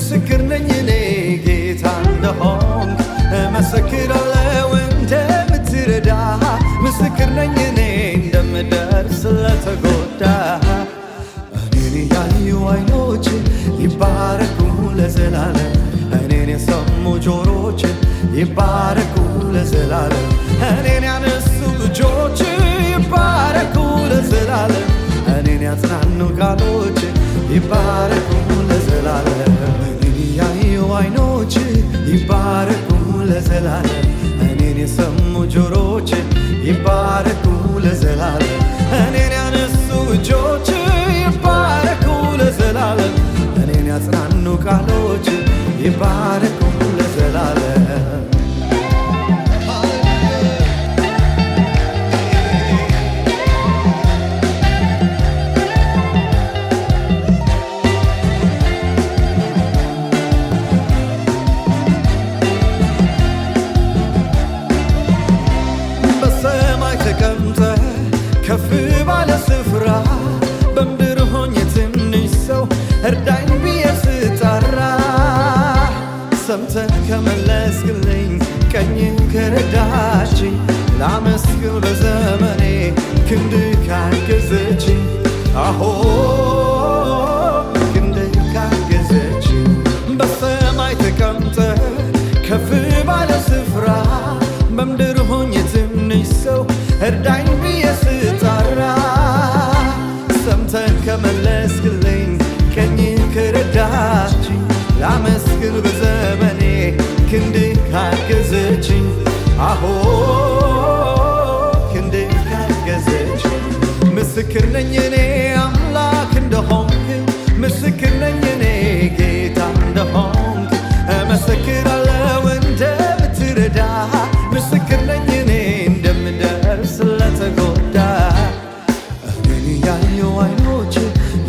ምስክር ነኝ እኔ ጌታ እንደሆንክ እመሰክራለሁ እንደምትረዳ ምስክር ነኝ እኔ እንደምደርስ ለተጎዳ እኔን ያዩ አይኖች ይባረኩ ለዘላለም እኔን የሰሙ ጆሮች ይባረኩ ለዘላለም እኔን ያነሱ እጆች ይባረኩ ለዘላለም እኔን ያጽናኑ ቃሎች ይባረኩ ለዘላለም እኔን ያዩ አይኖች ይባረኩ ለዘላለም እኔን የሰሙ ጆሮች ይባረኩ ለዘላለም እኔን ያነሱ እጆች ይባረኩ ለዘላለም እኔን ያጽናኑ ቃሎች ይባረኩ ለዘላለም ከፍ ባለ ስፍራ በምድር ሆኜ ትንሽ ሰው እርዳኝ ብዬ ስጠራ ሰምተህ ከመለስክልኝ ቀኝህ ከረዳችኝ ላመስግን በዘመኔ ክንድህ ካገዘችኝ አሆ ክንድህ ካገዘችኝ በሰማይ ተቀምጠህ ከፍ ባለ ስፍራ በምድር ሆኜ ትንሽ ሰው እርዳኝ ብዬ ስጠራ ሰምተህ ከመለስክልኝ ቀኝህ ከረዳችኝ ላመስግን በዘመኔ ክንድህ ካገዘችኝ አሆ ክንድህ ካገዘችኝ ምስክር ነኝ እኔ አምላክ እንደሆንክ ምስክር ነኝ እኔ ጌታ እንደሆንክ እመሰክራለሁ እንደምትረዳ ምስክር ነኝ እኔ እንደምደርስ ለተጎዳ እኔን ያዩ አይኖች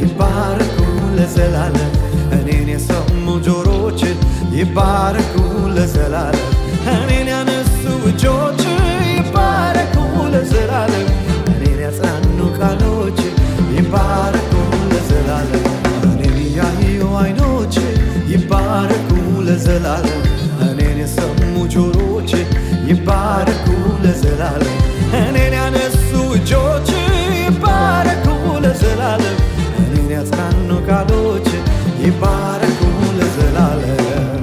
ይባረኩ ለዘላለም እኔን የሰሙ ጆሮች ይባረኩ ለዘላለም እኔን ያነሱ እጆች ይባረኩ ለዘላለም እኔን ያጽናኑ ቃሎች ይባረኩ ለዘላለም እኔን ያዩ አይኖች ይባረኩ ለዘላለም እኔን የሰሙ ጆሮች ይባረኩ ለዘላለም እኔን ያነሱ እጆች ይባረኩ ለዘላለም እኔን ያጽናኑ ቃሎች ይባረኩ ለዘላለም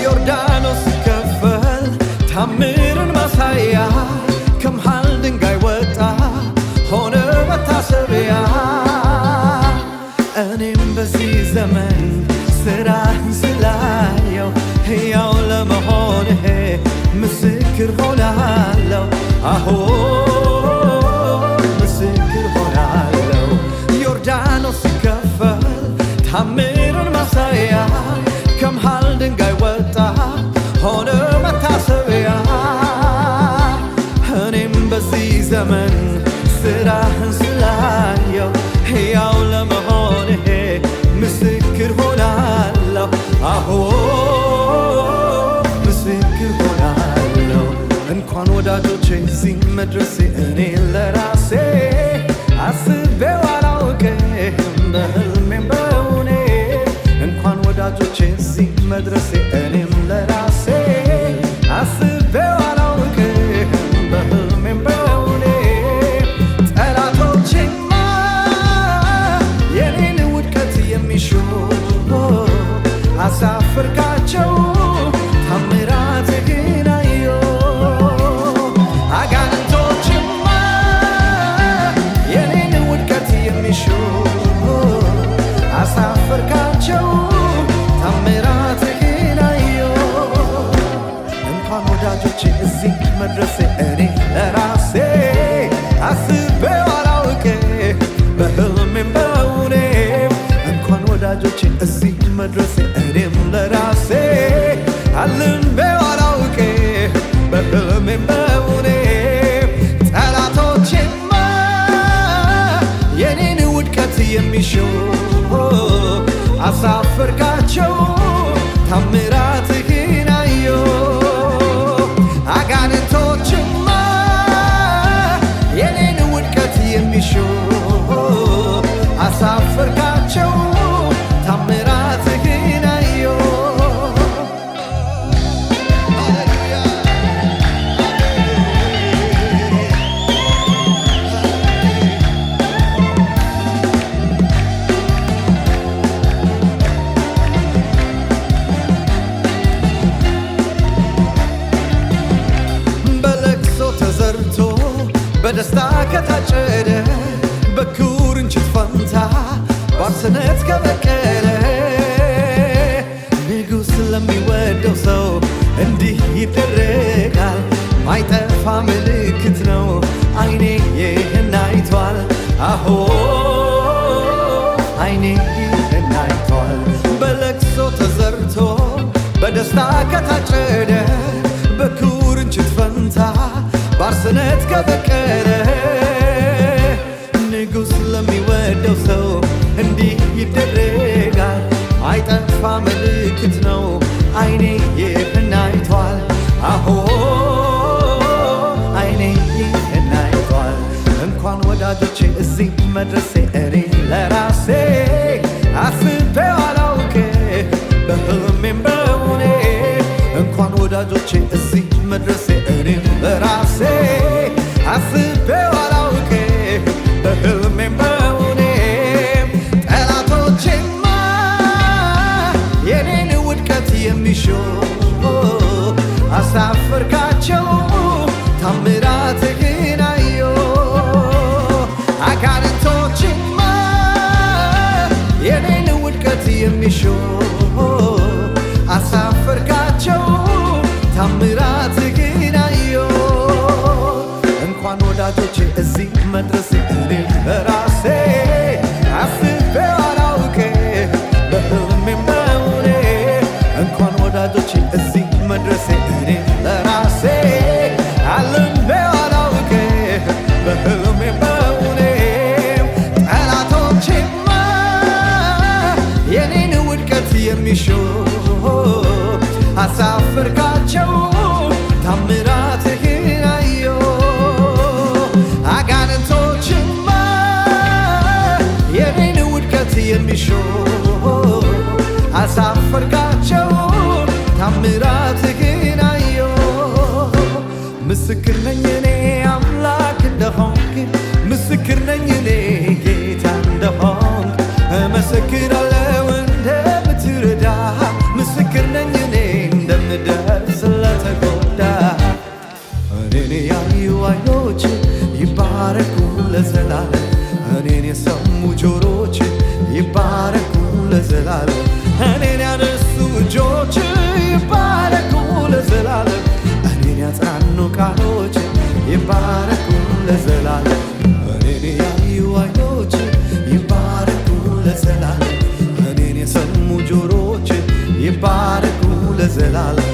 ዮርዳኖስ ከፈል ታምርን ማሳያ ከመሃል ድንጋይ ወጣ ሆነ መታሰቢያ እኔም በዚህ ዘመን ስራህን ስላየው ሕያው ለመሆንህ ምስክር ሆናለሁ አሆ ምስክር ሆናለሁ ዮርዳኖስ ከፈል ታምርን ማሳያ ከመሃል ድንጋይ ወጣ ሆነ መታሰቢያ እኔም በዚህ ዘመን ስራህን ስላየው ሕያው ለመሆንህ ምስክር ሆናለሁ አሆ ምስክር ሆናለሁ እንኳን ወዳጆቼ እዚህ መድረሴ እኔ ለራሴ አስቤው አላውቅም በህልሜም በእውኔ እንኳን ወዳጆቼ እዚህ መድረሴ እኔም ለራሴ አስቤው አላውቅም በህልሜም በእውኔ ጠላቶቼማ የኔን ውድቀት የሚሹ አሳፈርካቸው ታምራትህን አየሁ አጋንንቶችማ የኔን ውድቀት የሚሹ አሳፈርካቸው ታምራትህን አየሁ እንኳን ወዳጆቼ እዚህ መድረሴ እኔ ለራሴ አስቤው አላውቅም በህልሜም በእውኔ እንኳን ወዳጆቼ እዚህ መድረሴ እኔም ለራሴ አልሜው አላውቅም በህልሜም በእውኔ ጠላቶቼማ የኔን ውድቀት የሚሹ አሳፈርካቸው ታምራትህን አየሁ አጋንንቶችማ የኔን ውድቀት የሚሹ አሳፈርካቸው ታምራትህን አየሁ በደስታ ከታጨደ በኩርንችት ፈንታ ባርሰነት ከበቀለ ንጉሥ ለሚወደው ሰው እንዲህ ይደረጋል ማይጠፋ ምልክት ነው አይኔ ይህን አይቷል አሆ አይኔ ይህን አይቷል በለቅሶ ተዘርቶ በደስታ ከታጨደ በኩርንችት ፈንታ ባርሰነት ከበቀለ ንጉሥ ለሚወደው ሰው እንዲህ ይደረጋል አይጠፋ ምልክት ነው አይኔ ይህን አይቷል አሆ አይኔ ይህን አይቷል እንኳን ወዳጆቼ እዚህ መድረሴ እኔ ለራሴ አስቤው አላውቅም በህልሜም በእውኔ እንኳን ወዳጆቼ እዚህ መድረሴ እኔ ለራሴ አስቤው አላውቅም በህልሜም በእውኔ ጠላቶቼማ የኔን ውድቀት የሚሹ አሳፈርካቸው ታምራትህን አየሁ አጋንንቶችማ የኔን ውድቀት የሚሹ አሳፈርካቸው ታምራትህን አየሁ እንኳን ወዳጆቼ እዚህ መድረሴ እኔ ለራሴ አስቤው አላውቅም በህልሜም በእውኔ እንኳን ወዳጆቼ እዚህ መድረሴ እኔ ለራሴ አልሜው አላውቅም በህልሜም በእውኔ ጠላቶቼማ የኔን ውድቀት የሚሹ አሳፈርካቸው ታምራትህን አየሁ አጋንንቶችማ የኔን ውድቀት የሚሹ አሳፈርካቸው ታምራትህን አየሁ ምስክር ነኝ እኔ አምላክ እንደሆንክ ምስክር ነኝ እኔ ጌታ እንደሆንክ እመሰክራለሁ እንደምትረዳ ምስክር ነኝ እኔ እንደምደርስ ለተጎዳ እኔን ያዩ ዓይኖች ይባረኩ ለዘላለም እኔን የሰሙ ጆሮች ይባረኩ ለዘላለም እኔን ያነሱ እጆች ይባረኩ ለዘላለም እኔን ያጽናኑ ቃሎች ይባረኩ ለዘላለም እኔን ያዩ ዓይኖች ይባረኩ ለዘላለም እኔን የሰሙ ጆሮች ይባረኩ ለዘላለም